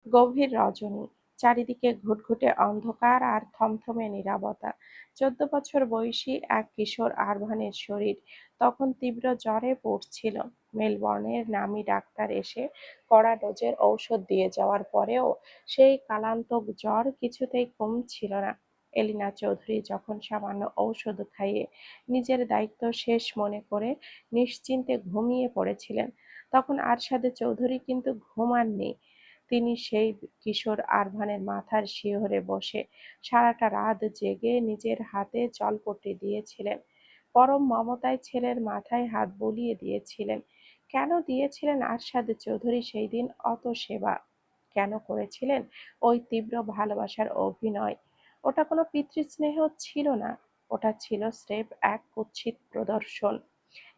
গভীর রজনী, চারিদিকে ঘুটঘুটে অন্ধকার আর থমথমে নীরবতা। 14 বছর বয়সী এক কিশোর আরভানের শরীর তখন তীব্র জ্বরে পড়ছিল। মেলবর্নের নামী ডাক্তার এসে কড়া ডোজের ঔষধ দিয়ে যাওয়ার পরেও সেই কালান্তক জ্বর কিছুতেই কমছিল না। এলিনা চৌধুরী যখন সামান্য ঔষধ খাইয়ে নিজের দায়িত্ব শেষ মনে করে নিশ্চিন্তে ঘুমিয়ে পড়েছিলেন, তখন আরশাদে চৌধুরী কিন্তু ঘুমাননি। তিনি সেই কিশোর আরভানের মাথার শিহরে বসে সারাটা রাত জেগে নিজের হাতে জলপট্টি দিয়েছিলেন। পরম মমতায় ছেলের মাথায় হাত বুলিয়ে দিয়েছিলেন। কেন দিয়েছিলেন আরশাদ চৌধুরী সেই দিন অত সেবা? কেন করেছিলেন ওই তীব্র ভালোবাসার অভিনয়? ওটা কোনো পিতৃস্নেহ ছিল না, ওটা ছিল স্রেফ এক কুৎসিত প্রদর্শন,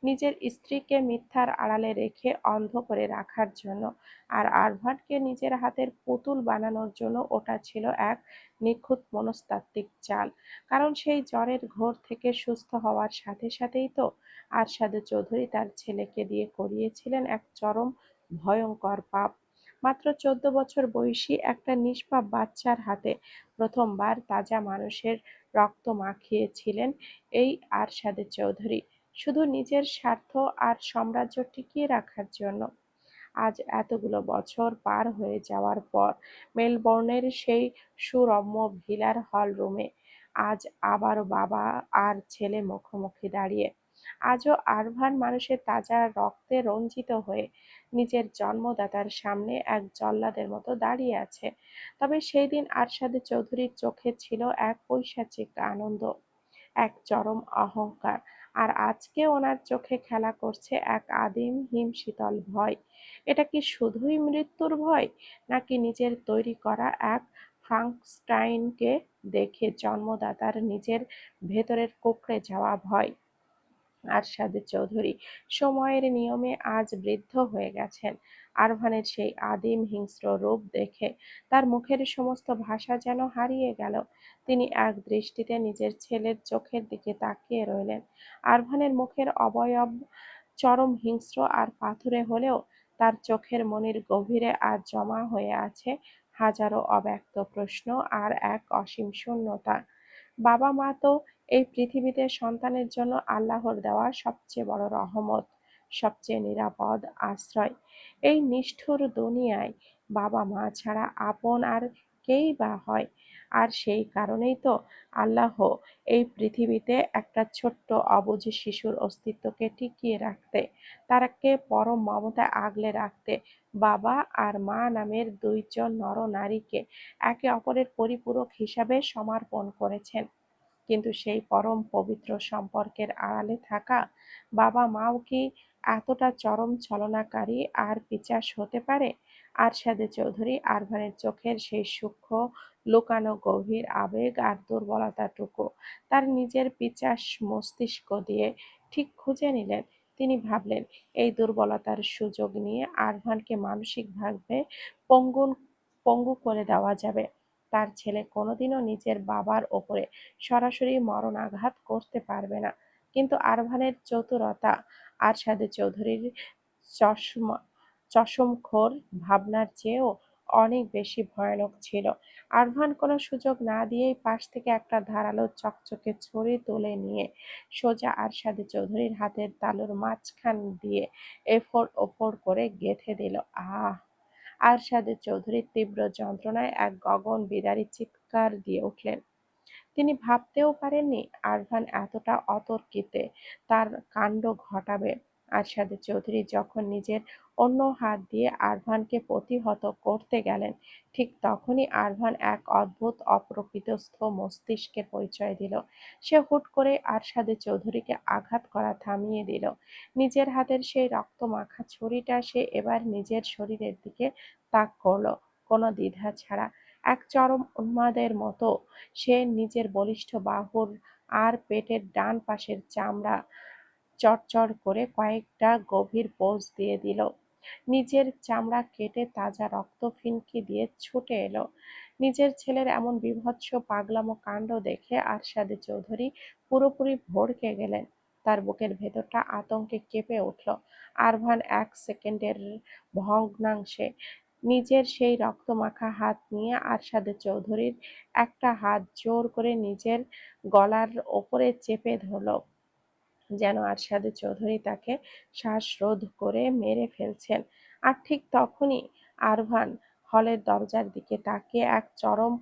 নিজের স্ত্রীকে মিথ্যার আড়ালে রেখে অন্ধ করে রাখার জন্য। আর আরভানকে নিজের হাতের পুতুল বানানোর জন্য ওটা ছিল এক নিখুঁত মনস্তাত্ত্বিক চাল। কারণ সেই জ্বরের ঘোর থেকে সুস্থ হওয়ার সাথে সাথেই তো আরশাদ চৌধুরী তার ছেলেকে দিয়ে করিয়েছিলেন এক চরম ভয়ঙ্কর পাপ। মাত্র 14 বছর বয়সী একটা নিষ্পাপ বাচ্চার হাতে প্রথমবার তাজা মানুষের রক্ত মাখিয়েছিলেন এই আরশাদ চৌধুরী, শুধু নিজের স্বার্থ আর সাম্রাজ্য টিকিয়ে রাখার জন্য। আজ এতগুলো বছর পার হয়ে যাওয়ার পর মেলবোর্নের সেই সুরম্য ভিলার হল রুমে আজ আবারও বাবা আর ছেলে মুখোমুখি দাঁড়িয়ে। আজও আরভান মানুষের তাজা রক্তে রঞ্জিত হয়ে নিজের জন্মদাতার সামনে এক জল্লাদের মতো দাঁড়িয়ে আছে। তবে সেই দিন আরশাদ চৌধুরীর চোখে ছিল এক পৈশাচিক আনন্দ, এক চরম অহংকার। আর আজকে ওনার চোখে খেলা করছে এক আদিম হিমশীতল ভয়। এটা কি শুধুই মৃত্যুর ভয়, নাকি নিজের তৈরি করা এক ফ্রাঙ্কস্টাইনকে দেখে জন্মদাতার নিজের ভেতরের কুঁকড়ে যাওয়া ভয়? আরশাদ চৌধুরী সময়ের নিয়মে আজ বৃদ্ধ হয়ে গেছেন। আরভানের সেই আদিম হিংস্র রূপ দেখে তার মুখের সমস্ত ভাষা যেন হারিয়ে গেল। তিনি এক দৃষ্টিতে নিজের ছেলের চোখের দিকে তাকিয়ে রইলেন। আরভানের মুখের অবয়ব চরম হিংস্র আর পাথুরে হলেও তার চোখের মনির গভীরে আজ জমা হয়ে আছে হাজারো অব্যক্ত প্রশ্ন আর এক অসীম শূন্যতা। বাবা মা তো এই পৃথিবীতে সন্তানের জন্য আল্লাহর দেওয়া সবচেয়ে বড় রহমত, সবচেয়ে নিরাপদ আশ্রয়। এই নিষ্ঠুর দুনিয়ায় বাবা মা ছাড়া আপন আর কেই বা হয়? আর সেই কারণেই তো আল্লাহ এই পৃথিবীতে একটা ছোট্ট অবুঝ শিশুর অস্তিত্বকে টিকিয়ে রাখতে, তারাকে পরম মমতায় আগলে রাখতে বাবা আর মা নামের দুইজন নরনারীকে একে অপরের পরিপূরক হিসাবে সমর্পণ করেছেন। কিন্তু সেই পরম পবিত্র সম্পর্কের আড়ালে থাকা বাবা মাও কি এতটা চরম ছলনাকারী আর পিশাচ হতে পারে? আরশাদে চৌধুরী আরভানের চোখের সেই সূক্ষ্ম লুকানো গভীর আবেগ আর দুর্বলতাটুকু তার নিজের পিশাচ মস্তিষ্ক দিয়ে ঠিক খুঁজে নিলেন। তিনি ভাবলেন, এই দুর্বলতার সুযোগ নিয়ে আরভানকে মানসিকভাবে পঙ্গু পঙ্গু করে দেওয়া যাবে। তার ছেলে কোনোদিনও নিজের বাবার ওপরে সরাসরি মরণাঘাত করতে পারবে না। কিন্তু আরভানের চতুরতা আরশাদ চৌধুরীর চশমা চশমখোর ভাবনার চেয়েও অনেক বেশি ভয়ানক ছিল। আরভান কোনো সুযোগ না দিয়েই পাশ থেকে একটা ধারালো চকচকে ছুরি তুলে নিয়ে সোজা আরশাদ চৌধুরীর হাতের তালুর মাঝখান দিয়ে এফোড় ওফোড় করে গেঁথে দিল। আহ! আরশাদ চৌধুরী তীব্র যন্ত্রণায় এক গগন বিদারী চিৎকার দিয়ে উঠলেন। তিনি ভাবতেও পারেননি আরভান এতটা অতর্কিতে তার কাণ্ড ঘটাবে। আরশাদ চৌধুরী যখন নিজের অন্য হাত দিয়ে আরভানকে প্রতিহত করতে গেলেন, ঠিক তখনই আরভান এক অদ্ভুত অপ্রকৃতিস্থ মস্তিষ্কের পরিচয় দিল। সে হুট করে আরশাদ চৌধুরীকে আঘাত করা থামিয়ে দিল। নিজের হাতের সেই রক্তমাখা ছুরিটা সে এবার নিজের শরীরের দিকে তাক করল, কোনো দ্বিধা ছাড়া, এক চরম উন্মাদের মতো। সে নিজের বলিষ্ঠ বাহুর আর পেটের ডান পাশের চামড়া চড়চড় করে কয়েকটা গভীর পোঁচ দিয়ে দিল। নিজের চামড়া কেটে তাজা রক্ত ফিনকি দিয়ে ছুটে এলো। নিজের ছেলের এমন বীভৎস পাগলামো কাণ্ড দেখে আরশাদ চৌধুরী পুরোপুরি ভড়কে গেলেন। তার বুকের ভেতরটা আতঙ্কে কেঁপে উঠল। আরভান এক সেকেন্ডের ভগ্নাংশে নিজের সেই রক্তমাখা হাত নিয়ে আরশাদ চৌধুরীর একটা হাত জোর করে নিজের গলার ওপরে চেপে ধরল, যেন আরশাদ চৌধুরী তাকে শ্বাসরোধ করে মেরে ফেলছেন। আর ঠিক তখনই আরভান হলের দরজার দিকে তাকিয়ে এক চরম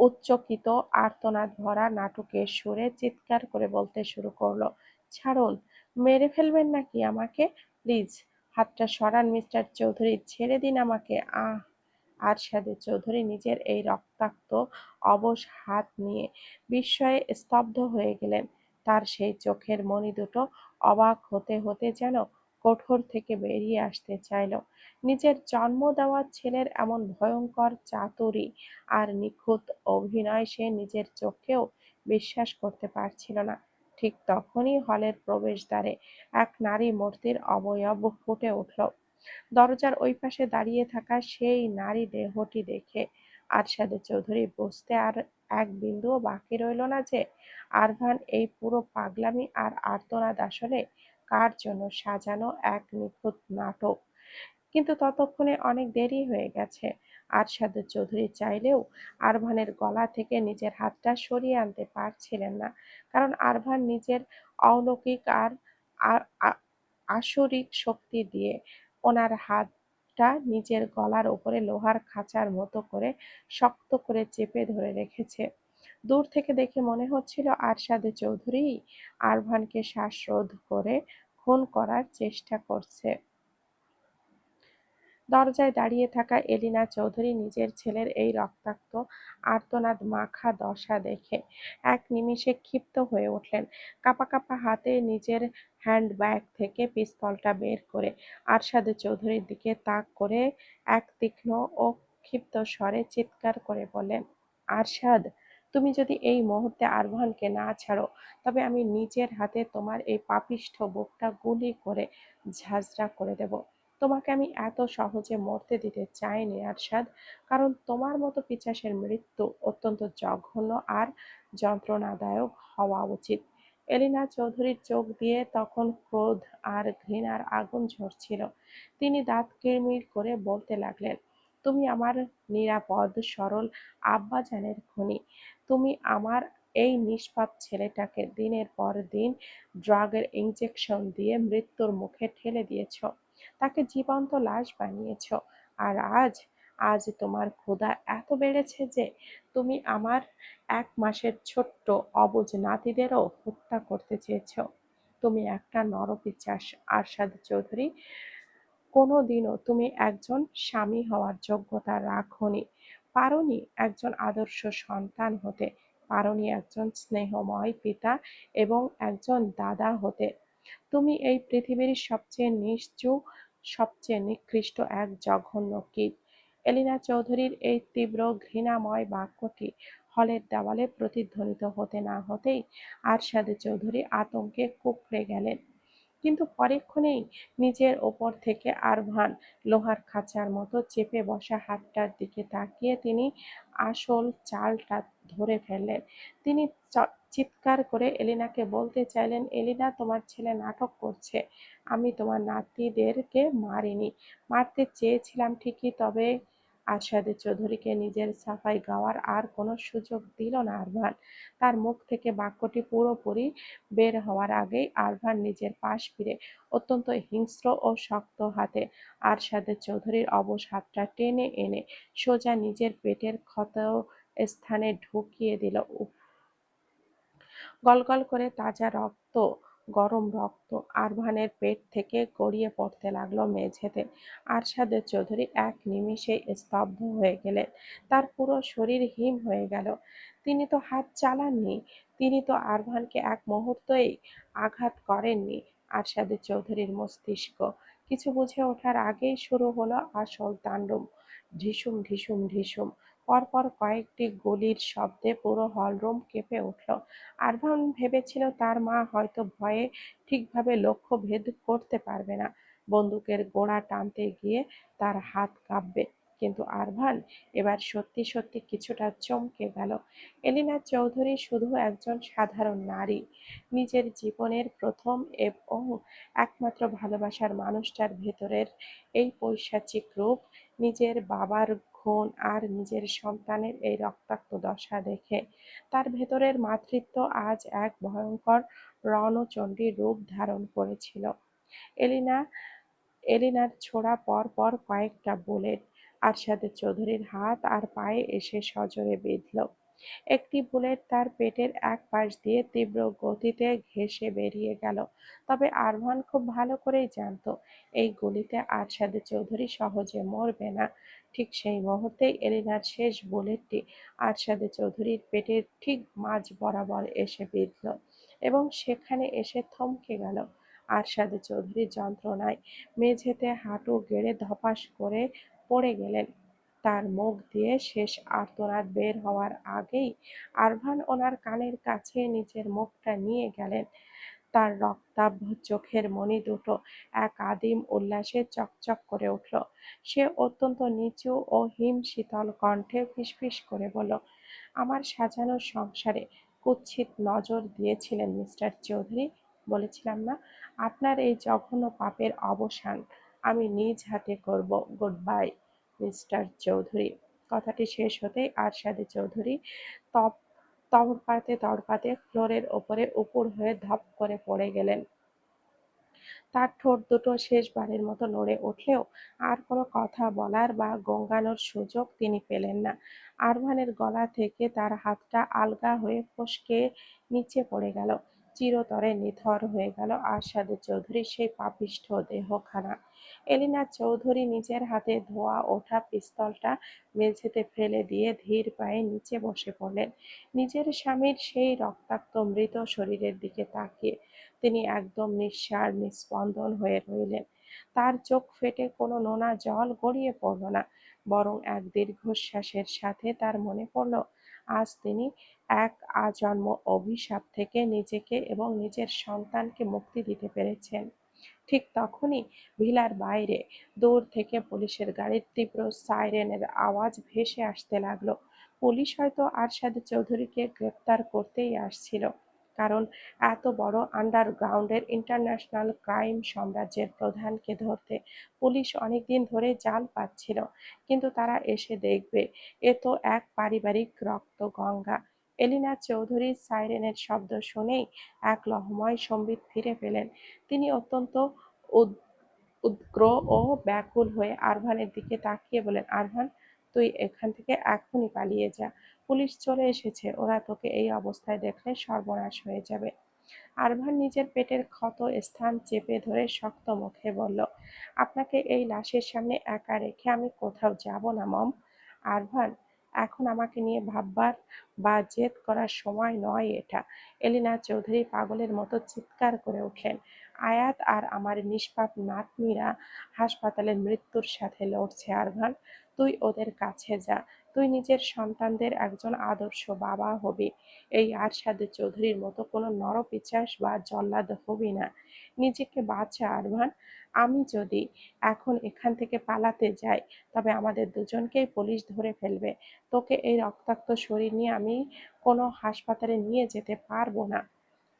উচ্চকিত আর্তনাদ ভরা নাটকের সুরে চিৎকার করে বলতে শুরু করলো, ছাড়ুন, মেরে ফেলবেন নাকি আমাকে? প্লিজ হাতটা সরান মিস্টার চৌধুরী, ছেড়ে দিন আমাকে। আহ! আরশাদ চৌধুরী নিজের এই রক্তাক্ত অবশ হাত নিয়ে বিস্ময়ে স্তব্ধ হয়ে গেলেন। তার সেই চোখের মণি দুটো অবাক হতে হতে যেন কোঠর থেকে বেরিয়ে আসতে চাইল। নিজের জন্ম দেওয়া ছেলের এমন ভয়ঙ্কর চাতুরী আর নিখুঁত অভিনয় সে নিজের চোখেও বিশ্বাস করতে পারছিল না। ঠিক তখনই হলের প্রবেশদ্বারে এক নারী মূর্তির অবয়ব ফুটে উঠল। দরজার ওই পাশে দাঁড়িয়ে থাকা সেই নারী দেহটি দেখে আরশাদ চৌধুরী বুঝতে আর এক বিন্দুও বাকি রইল না যে আরভান এই পুরো পাগলামি আর আর্তনাদ আসলে কার জন্য সাজানো এক নিখুঁত নাটক। কিন্তু ততক্ষণে অনেক দেরি হয়ে গেছে। আরশাদ চৌধুরী চাইলেও আরভানের গলা থেকে নিজের হাতটা সরিয়ে আনতে পারছিলেন না, কারণ আরভান নিজের অলৌকিক আর আসরিক শক্তি দিয়ে ওনার হাতটা নিজের গলার উপরে লোহার খাঁচার মতো করে শক্ত করে চেপে ধরে রেখেছে। দূর থেকে দেখে মনে হচ্ছিল আরশাদ চৌধুরী আরভানকে শ্বাসরোধ করে খুন করার চেষ্টা করছে। দরজায় দাঁড়িয়ে থাকা এলিনা চৌধুরী নিজের ছেলের এই রক্তাক্ত আর্তনাদ মাখা দশা দেখে এক নিমিষে ক্ষিপ্ত হয়ে উঠলেন। কাঁপা কাঁপা হাতে নিজের হ্যান্ডব্যাগ থেকে পিস্তলটা বের করে আরশাদ চৌধুরীর দিকে তাক করে এক তীক্ষ্ণ ও ক্ষিপ্ত স্বরে চিৎকার করে বললেন, আরশাদ, তুমি যদি এই মুহূর্তে আরভানকে না ছাড়ো, তবে আমি নিজের হাতে তোমার এই পাপিষ্ঠ বুকটা গুলি করে ঝাঁঝরা করে দেব। তোমাকে আমি এত সহজে মরতে দিতে চাইনি আরশাদ, কারণ তোমার মতো পিশাচের মৃত্যু অত্যন্ত জঘন্য আর যন্ত্রণাদায়ক হওয়া উচিত। এলিনা চৌধুরীর চোখ দিয়ে তখন ক্রোধ আর ঘৃণার আগুন ঝরছিল। তিনি দাঁত কিড়মিড় করে বলতে লাগলেন, তুমি আমার নিরাপদ সরল আব্বাজানের খুনি। তুমি আমার এই নিষ্পাপ ছেলেটাকে দিনের পর দিন ড্রাগের ইনজেকশন দিয়ে মৃত্যুর মুখে ঠেলে দিয়েছ, তাকে জীবন্ত লাশ বানিয়েছ। আর আজ আজ তোমার ক্ষুধা এত বেড়েছে যে তুমি আমার 1 মাসের ছোট্ট অবুঝ নাতিদেরও হত্যা করতে চেয়েছ। তুমি একটা নরপিশাচ আরশাদ চৌধুরী। কোনোদিনও তুমি একজন স্বামী হওয়ার যোগ্যতা রাখোনি, পারোনি একজন আদর্শ সন্তান হতে, পারোনি একজন স্নেহময় পিতা এবং একজন দাদা হতে। তুমি এই পৃথিবীর সবচেয়ে নিষ্ঠুর, সবচেয়ে নিকৃষ্ট এক জঘন্য কীট। এলিনা চৌধুরীর এই তীব্র ঘৃণাময় বাক্যটি হলের দেওয়ালে প্রতিধ্বনিত হতে না হতেই আরশাদ চৌধুরী আতঙ্কে কুঁকড়ে গেলেন। কিন্তু পরক্ষণেই নিজের ওপর থেকে আরভান লোহার খাঁচার মতো চেপে বসা হাতটার দিকে তাকিয়ে তিনি আসল চালটা ধরে ফেললেন। তিনি চিৎকার করে এলিনাকে বলতে চাইলেন, এলিনা, তোমার ছেলে নাটক করছে। আমি তোমার নাতিদেরকে মারিনি, মারতে চেয়েছিলাম ঠিকই, তবে আরশাদ চৌধুরীকে নিজের সাফাই গাওয়ার আর কোনো সুযোগ দিল না আরভান। তার মুখ থেকে বাক্যটি পুরোপুরি বের হওয়ার আগেই আরভান নিজের পাশ ফিরে অত্যন্ত হিংস্র ও শক্ত হাতে আরশাদ চৌধুরীর অবশ হাতটা টেনে এনে সোজা নিজের পেটের ক্ষত স্থানে ঢুকিয়ে দিল। গলগল করে তাজা রক্ত, গরম রক্ত আরভানের পেট থেকে গড়িয়ে পড়তে লাগলো মেঝেতে। আরশাদ চৌধুরী এক নিমিষেই স্তব্ধ হয়ে গেলেন। তার পুরো শরীর হিম হয়ে গেল। তিনি তো হাত চালাননি, তিনি তো আরভানকে এক মুহূর্তেই আঘাত করেননি। আরশাদ চৌধুরীর মস্তিষ্ক কিছু বুঝে ওঠার আগেই শুরু হলো আসল তাণ্ডব। ঢিসুম ঢিসুম ঢিসুম পরপর কয়েকটি গুলির শব্দে পুরো হলরুম কেঁপে উঠল। আরভান ভেবেছিল তার মা হয়তো ভয়ে ঠিকভাবে লক্ষ্য ভেদ করতে পারবে না, বন্দুকের গোড়া টানতে গিয়ে তার হাত কাঁপবে। কিন্তু আরভান এবার সত্যি সত্যি কিছুটা চমকে গেল। এলিনা চৌধুরী শুধু একজন সাধারণ নারী, নিজের জীবনের প্রথম এবং একমাত্র ভালোবাসার মানুষটার ভেতরের এই পৈশাচিক রূপ, নিজের বাবার খুন আর নিজের সন্তানের এই রক্তাক্ত দশা দেখে তার ভেতরের মাতৃত্ব আজ এক ভয়ঙ্কর রণচণ্ডীর রূপ ধারণ করেছিল। এলিনা এলিনার ছোড়া পর পর কয়েকটা বুলেট আরশাদ চৌধুরীর হাত আর পায়ে এসে সজোরে বিঁধল। একটি বুলেট তার পেটের এক পাশ দিয়ে তীব্র গতিতে ঘেঁষে বেরিয়ে গেল। তবে আরমান খুব ভালো করেই জানত এই গুলিতে আরশাদ চৌধুরী সহজে মরবে না। ঠিক সেই মুহূর্তেই এলিনার শেষ বুলেটটি আরশাদ চৌধুরীর পেটের ঠিক মাঝ বরাবর এসে বিঁধল এবং সেখানে এসে থমকে গেল। আরশাদ চৌধুরী যন্ত্রণায় মেঝেতে হাঁটু গেড়ে ধপাস করে পড়ে গেলেন। তার মুখ দিয়ে শেষ আর্তনাদ বের হওয়ার আগেই আরভান ওনার কানের কাছে নিজের মুখটা নিয়ে গেলেন। তার রক্তাভ চোখের মণি দুটো এক আদিম উল্লাসে চকচক করে উঠল। সে অত্যন্ত নিচু ও হিমশীতল কণ্ঠে ফিসফিস করে বলল, আমার সাজানো সংসারে কুৎসিত নজর দিয়েছিলেন মিস্টার চৌধুরী। বলেছিলাম না আপনার এই জঘন্য পাপের অবসান আমি নিজ হাতে করব। Good bye mister Chowdhury. কথাটি শেষ হতেই আরশাদ চৌধুরী তপ তড়পাতে তড়পাতে ফ্লোরের ওপরে উপুড় হয়ে ধপ করে পড়ে গেলেন। তার ঠোঁট দুটো শেষবারের মতো নড়ে উঠলেও আর কোনো কথা বলার বা গোঙানোর সুযোগ তিনি পেলেন না। আরভানের গলা থেকে তার হাতটা আলগা হয়ে ফসকে নিচে পড়ে গেল। চিরতরে নিথর হয়ে গেল আরশাদ চৌধুরীর সেই পাপিষ্ঠ দেহখানা। এলিনা চৌধুরী নিজের হাতে ধোয়া ওঠা পিস্তলটা মেঝেতে ফেলে দিয়ে ধীর পায়ে নিচে বসে পড়লেন। নিজের স্বামীর সেই রক্তাক্ত মৃত শরীরের দিকে তাকিয়ে তিনি একদম নিঃসাড় নিস্পন্দন হয়ে রইলেন। তার চোখ ফেটে কোনো নোনা জল গড়িয়ে পড়ল না, বরং এক দীর্ঘশ্বাসের সাথে তার মনে পড়ল আজ তিনি এক আজন্ম অভিশাপ থেকে নিজেকে এবং নিজের সন্তানকে মুক্তি দিতে পেরেছেন। ঠিক তখনই ভিলার বাইরে দূর থেকে পুলিশের গাড়ির তীব্র সাইরেনের আওয়াজ ভেসে আসতে লাগলো। পুলিশ হয়তো আরশাদ চৌধুরীকে গ্রেপ্তার করতেই আসছিল, কারণ এত বড় আন্ডারগ্রাউন্ডের ইন্টারন্যাশনাল ক্রাইম সাম্রাজ্যের প্রধানকে ধরতে পুলিশ অনেকদিন ধরে জাল পাচ্ছিল। কিন্তু তারা এসে দেখবে এ তো এক পারিবারিক রক্তগঙ্গা। এলিনা চৌধুরীর সাইরেনের শব্দ শুনেই এক লহময় সম্বিত ফিরে পেলেন। তিনি অত্যন্ত উদ্গ্র ও ব্যাকুল হয়ে আরভানের দিকে তাকিয়ে বলেন, আরভান, তুই এখান থেকে এখনই পালিয়ে যা। পুলিশ চলে এসেছে, ওরা তোকে এই অবস্থায় দেখলে সর্বনাশ হয়ে যাবে। আরভান নিজের পেটের ক্ষত স্থান চেপে ধরে শক্ত মুখে বলল, আপনাকে এই লাশের সামনে একা রেখে আমি কোথাও যাব না মম। আরভান, এখন আমাকে নিয়ে ভাববার বা জেদ করার সময় নয় এটা। এলিনা চৌধুরী পাগলের মতো চিৎকার করে উঠলেন, আয়াত আর আমার নিষ্পাপ নাতনিরা হাসপাতালের মৃত্যুর সাথে লড়ছে। আরভান, তুই ওদের কাছে যা। তুই নিজের সন্তানদের একজন আদর্শ বাবা হবি। এই আরশাদ চৌধুরীর মতো কোনো নরপিশাচ বা জল্লাদ হবি না। নিজেকে বাঁচা আরভান। আমি যদি এখন এখান থেকে পালাতে যাই তবে আমাদের দুজনকেই পুলিশ ধরে ফেলবে। তোকে এই রক্তাক্ত শরীর নিয়ে আমি কোনো হাসপাতালে নিয়ে যেতে পারবো না।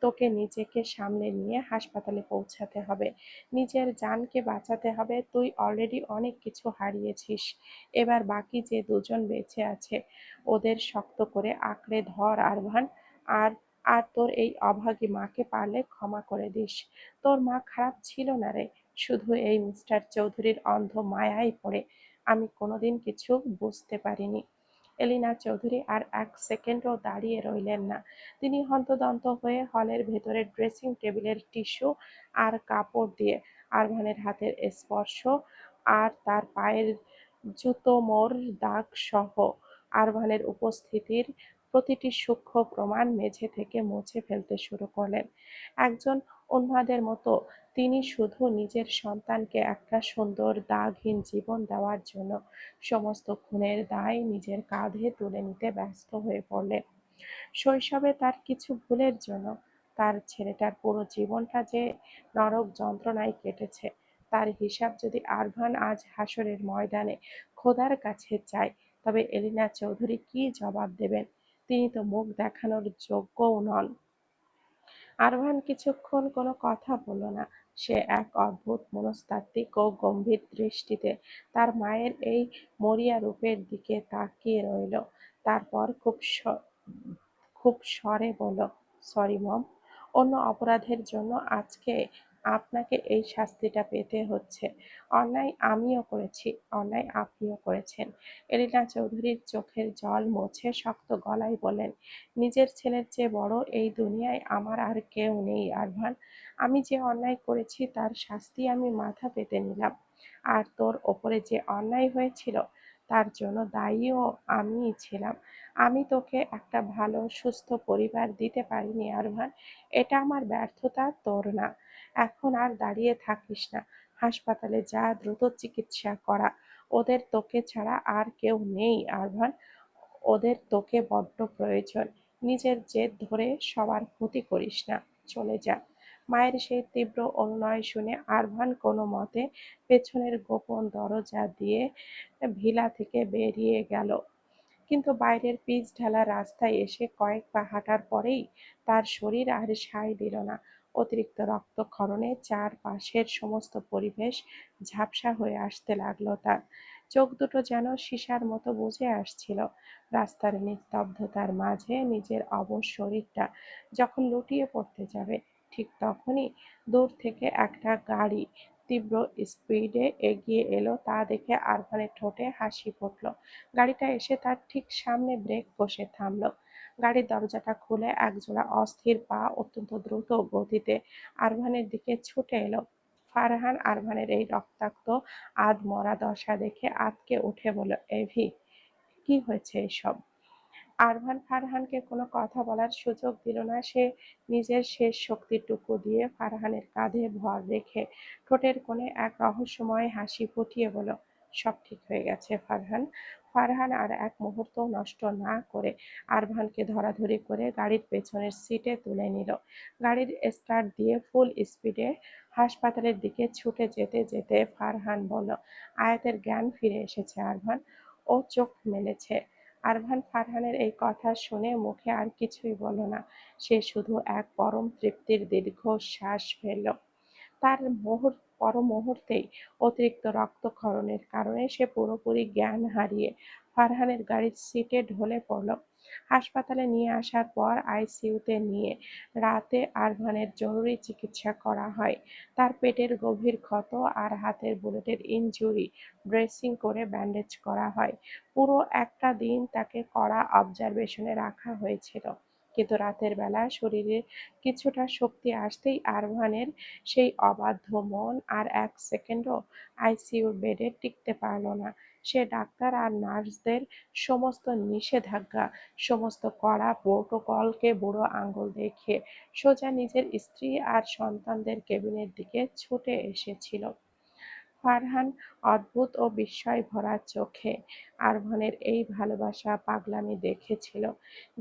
তোকে নিজেকে সামলে নিয়ে হাসপাতালে পৌঁছাতে হবে, নিজের জানকে বাঁচাতে হবে। তুই অলরেডি অনেক কিছু হারিয়েছিস, এবার বাকি যে দুজন বেঁচে আছে ওদের শক্ত করে আঁকড়ে ধর আরভান। আর আর তোর এই অভাগী মাকে পারলে ক্ষমা করে দিস। তোর মা খারাপ ছিল না রে, শুধু এই মিস্টার চৌধুরীর অন্ধ মায়ায় পড়ে আমি কোনোদিন কিছু বুঝতে পারিনি। এলিনা চৌধুরী আর এক সেকেন্ডও দাঁড়িয়ে রইলেন না। তিনি হন্তদন্ত হয়ে হলের ভেতরে ড্রেসিং টেবিলের টিস্যু আর কাপড় দিয়ে আরভানের হাতের স্পর্শ আর তার পায়ের জুতোমোর দাগ সহ আরভানের উপস্থিতির প্রতিটি সূক্ষ্ম প্রমাণ মেঝে থেকে মুছে ফেলতে শুরু করলেন। একজন উন্মাদের মতো তিনি শুধু নিজের সন্তানকে একটা সুন্দর দাগহীন জীবন দেওয়ার জন্য সমস্ত খুনের দায় নিজের কাঁধে তুলে নিতে ব্যস্ত হয়ে পড়লেন। শৈশবে তার কিছু ভুলের জন্য তার ছেলেটার পুরো জীবনটা যে নরক যন্ত্রণায় কেটেছে, তার হিসাব যদি আরভান আজ হাসরের ময়দানে খোদার কাছে চায়, তবে এলিনা চৌধুরী কি জবাব দেবেন? তিনি তো মুখ দেখানোর যোগ্যও নন। আরভান কিছুক্ষণ কোনো কথা বলল না। সে এক অদ্ভুত মনস্তাত্ত্বিক ও গম্ভীর দৃষ্টিতে তার মায়ের এই মরিয়া রূপের দিকে তাকিয়ে রইল। তারপর খুব স্বরে বলল, সরি মম, অন্য অপরাধের জন্য আজকে আপনাকে এই শাস্তিটা পেতে হচ্ছে। অন্যায় আমিও করেছি, অন্যায় আপনিও করেছেন। এলিনা চৌধুরীর চোখের জল মুছে শক্ত গলায় বললেন, নিজের ছেলের চেয়ে বড় এই দুনিয়ায় আমার আর কেউ নেই আরভান। আমি যে অন্যায় করেছি তার শাস্তি আমি মাথা পেতে নিলাম। আর তোর ওপরে যে অন্যায় হয়েছিল তার জন্য দায়ীও আমিই ছিলাম। আমি তোকে একটা ভালো সুস্থ পরিবার দিতে পারিনি আরভান। এটা আমার ব্যর্থতা, তোর না। এখন আর দাঁড়িয়ে থাকিস না, হাসপাতালে যা, দ্রুত চিকিৎসা করা। ওদের তোকে ছাড়া আর কেউ নেই আরভান, ওদের তোকে বড্ড প্রয়োজন। নিজের জেদ ধরে সবার ক্ষতি করিস না, চলে যা। মায়ের সেই তীব্র অনুনয় শুনে আরভান কোনো মতে পেছনের গোপন দরজা দিয়ে ভিলা থেকে বেরিয়ে গেল। কিন্তু বাইরের পিচ ঢালা রাস্তায় এসে কয়েক পা হাঁটার পরেই তার শরীর আর সায় দিল না। অতিরিক্ত রক্তক্ষরণে চারপাশের সমস্ত পরিবেশ ঝাপসা হয়ে আসতে লাগলো তার। চোখ দুটো যেন সীসার মতো বুজে আসছিল। রাস্তার নিস্তব্ধতার মাঝে নিজের অবশ শরীরটা যখন লুটিয়ে পড়তে যাবে, ঠিক তখনই দূর থেকে একটা গাড়ি তীব্র স্পিডে এগিয়ে এলো। তা দেখে আরফানের ঠোঁটে হাসি ফুটল। গাড়িটা এসে তার ঠিক সামনে ব্রেক কষে থামল। গাড়ির দরজাটা খুলে একজোড়া অস্থির পা অত্যন্ত দ্রুত গতিতে আরভানের দিকে ছুটে এলো। ফারহান আরভানের এই রক্তাক্ত আধমরা দশা দেখে আঁতকে উঠে বলল, এভি, কি হয়েছে এসব? আরভান ফারহানকে কোনো কথা বলার সুযোগ দিল না। সে নিজের শেষ শক্তিটুকু দিয়ে ফারহানের কাঁধে ভর রেখে ঠোঁটের কোণে এক রহস্যময় হাসি ফুটিয়ে বলল, সব ঠিক হয়ে গেছে ফারহান। ফারহান আর এক মুহূর্ত নষ্ট না করে আরভানকে ধরাধরি করে গাড়ির পেছনের সিটে তুলে নিল। গাড়ির স্টার্ট দিয়ে ফুল স্পিডে হাসপাতালের দিকে ছুটে যেতে যেতে ফারহান বলল, আয়াতের জ্ঞান ফিরে এসেছে আরভান। ও চোখ মেলেছে। আরভান ফারহানের এই কথা শুনে মুখে আর কিছুই বলল না। সে শুধু এক পরম তৃপ্তির দীর্ঘশ্বাস ফেলল। তার পর মুহূর্তেই অতিরিক্ত রক্তক্ষরণের কারণে সে পুরোপুরি জ্ঞান হারিয়ে ফারহানের গাড়ির সিটে ঢলে পড়ল। হাসপাতালে নিয়ে আসার পর আইসিইউতে নিয়ে রাতে আরভানের জরুরি চিকিৎসা করা হয়। তার পেটের গভীর ক্ষত আর হাতের বুলেটের ইনজুরি ড্রেসিং করে ব্যান্ডেজ করা হয়। পুরো একটা দিন তাকে কড়া অবজারভেশনে রাখা হয়েছিল। কিন্তু রাতের বেলা শরীরে কিছুটা শক্তি আসতেই আরভানের সেই অবাধ্য মন আর এক সেকেন্ডও আইসিইউর বেডে টিকতে পারল না। সে ডাক্তার আর নার্সদের সমস্ত নিষেধাজ্ঞা, সমস্ত কড়া প্রোটোকলকে বুড়ো আঙুল দেখিয়ে সোজা নিজের স্ত্রী আর সন্তানদের কেবিনের দিকে ছুটে এসেছিল। ফারহান অদ্ভুত ও বিস্ময় ভরা চোখে আরভানের এই ভালোবাসা পাগলামি দেখেছিল।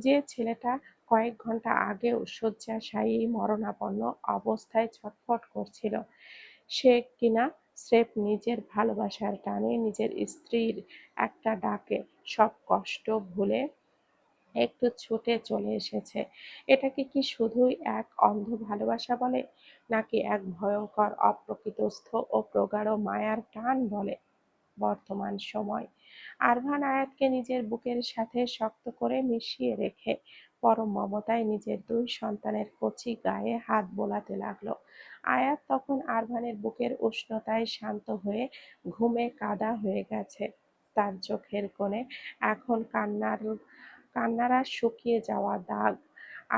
যে ছেলেটা কয়েক ঘন্টা আগেও শয্যাশায়ী মরণাপন্ন অবস্থায় ছটফট করছিল, সে কিনা স্রেফ নিজের ভালোবাসার টানে নিজের স্ত্রীর একটা ডাকে সব কষ্ট ভুলে একটু ছুটে চলে এসেছে। এটাকে কি শুধুই এক অন্ধ ভালোবাসা বলে, নাকি এক ভয়ঙ্কর অপ্রকৃতস্থ ও প্রগাঢ় মায়ার টান বলে? বর্তমান সময় আরভান আয়াতকে নিজের বুকের সাথে শক্ত করে মিশিয়ে রেখে পরম মমতায় নিজের দুই সন্তানের কচি গায়ে হাত বোলাতে লাগলো। আয়াত তখন আরভানের বুকের উষ্ণতায় শান্ত হয়ে ঘুমে কাদা হয়ে গেছে। তার চোখের কোণে এখন কান্নারা শুকিয়ে যাওয়া দাগ।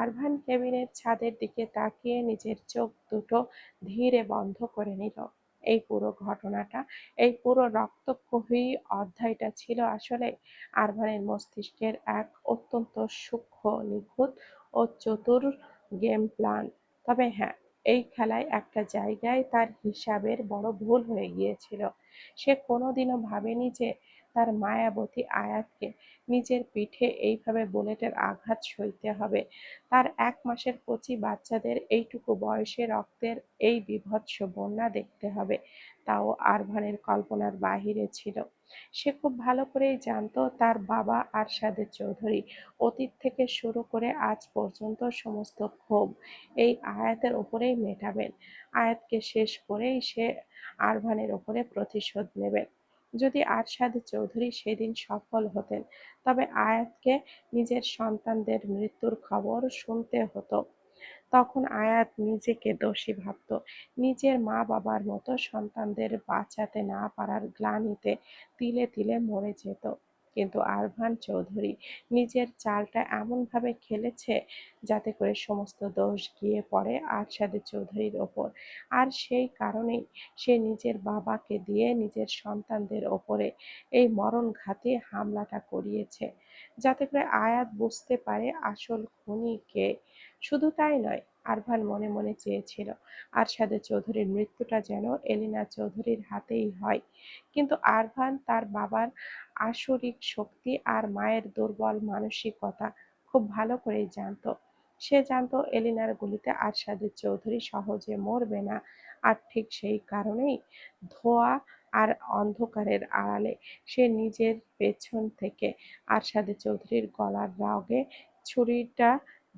আরভান কেবিনের ছাদের দিকে তাকিয়ে নিজের চোখ দুটো ধীরে বন্ধ করে নিল। এই পুরো ঘটনাটা, এই পুরো রক্তক্ষয়ী অধ্যায়টা ছিল আসলে আরভানের মস্তিষ্কের এক অত্যন্ত সূক্ষ্ম, নিখুঁত ও চতুর গেম প্ল্যান। তবে হ্যাঁ, এই খেলায় একটা জায়গায় তার হিসাবের বড় ভুল হয়ে গিয়েছিল। সে কোনোদিনও ভাবেনি যে তার মায়াবতী আয়াতকে নিজের পিঠে এইভাবে বুলেটের আঘাত সইতে হবে। তার ১ মাসের কচি বাচ্চাদের এইটুকু বয়সে রক্তের এই বীভৎস বন্যা দেখতে হবে, তাও আরভানের কল্পনার বাহিরে ছিল। সে খুব ভালো করেই জানত তার বাবা আরশাদের চৌধুরী অতীত থেকে শুরু করে আজ পর্যন্ত সমস্ত ক্ষোভ এই আয়াতের ওপরেই মেটাবেন। আয়াতকে শেষ করেই সে আরভানের ওপরে প্রতিশোধ নেবেন। যদি আরশাদ চৌধুরী সেদিন সফল হতেন, তবে আয়াতকে নিজের সন্তানদের মৃত্যুর খবর শুনতে হতো। তখন আয়াত নিজেকে দোষী ভাবত। নিজের মা-বাবার মতো সন্তানদের বাঁচাতে না পারার গ্লানিতে তিলে তিলে মরে যেত। কিন্তু আরভান চৌধুরী নিজের চালটা এমনভাবে খেলেছে যাতে করে সমস্ত দোষ গিয়ে পড়ে আরশাদ চৌধুরীর ওপর। আর সেই কারণেই সে নিজের বাবাকে দিয়ে নিজের সন্তানদের ওপরে এই মরণঘাতী হামলাটা করিয়েছে, যাতে করে আয়াত বুঝতে পারে আসল খুনি কে। শুধু তাই নয়, আরভান মনে মনে চেয়েছিল আরশাদের চৌধুরীর মৃত্যুটা যেন এলিনা চৌধুরীর হাতেই হয়। কিন্তু আরভান তার বাবার আসরিক শক্তি আর মায়ের দুর্বল মানসিকতা খুব ভালো করেই জানত। সে জানত এলিনার গুলিতে আরশাদের চৌধুরী সহজে মরবে না, আর ঠিক সেই কারণেই ধোঁয়া আর অন্ধকারের আড়ালে সে নিজের পেছন থেকে আরশাদের চৌধুরীর গলার রগে ছুরিটা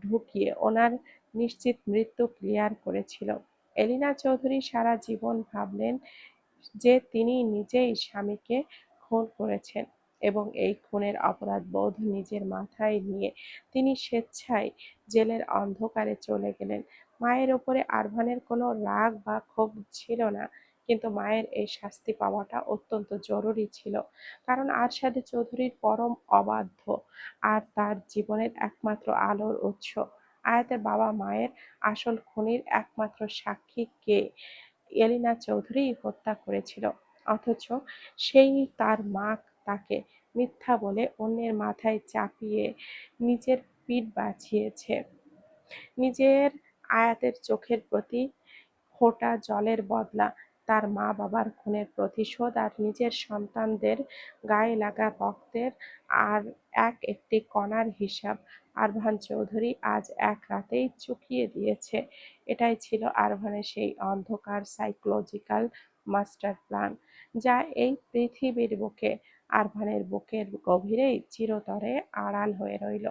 ঢুকিয়ে ওনার নিশ্চিত মৃত্যু ক্লিয়ার করেছিল। এলিনা চৌধুরী সারা জীবন ভাবলেন যে তিনি নিজেই স্বামীকে খুন করেছেন, এবং এই খুনের অপরাধবোধ নিজের মাথায় নিয়ে তিনি স্বেচ্ছায় জেলের অন্ধকারে চলে গেলেন। মায়ের ওপরে আরভানের কোনো রাগ বা ক্ষোভ ছিল না, কিন্তু মায়ের এই শাস্তি পাওয়াটা অত্যন্ত জরুরি ছিল, কারণ আরশাদ চৌধুরীর পরম অবাধ্য আর তার জীবনের একমাত্র আলোর উৎস। আয়াতের বাবা মায়ের আসল খুনির একমাত্র সাক্ষী কে? এলিনা চৌধুরীই হত্যা করেছিল, অথচ সেই তার মা তাকে মিথ্যা বলে অন্যের মাথায় চাপিয়ে নিজের পিঠ বাঁচিয়েছে। নিজের আয়াতের চোখের প্রতি ফোঁটা জলের বদলা তার মা-বাবার খুনের প্রতিশোধ আর নিজের সন্তানদের গায়ে লাগা রক্তের আর একটি কণার হিসাব আরভান চৌধুরী আজ এক রাতেই চুকিয়ে দিয়েছে। এটাই ছিল আরভানের সেই অন্ধকার সাইকোলজিক্যাল মাস্টার প্ল্যান, যা এই পৃথিবীর বুকে আরভানের বুকের গভীরেই চিরতরে আড়াল হয়ে রইল।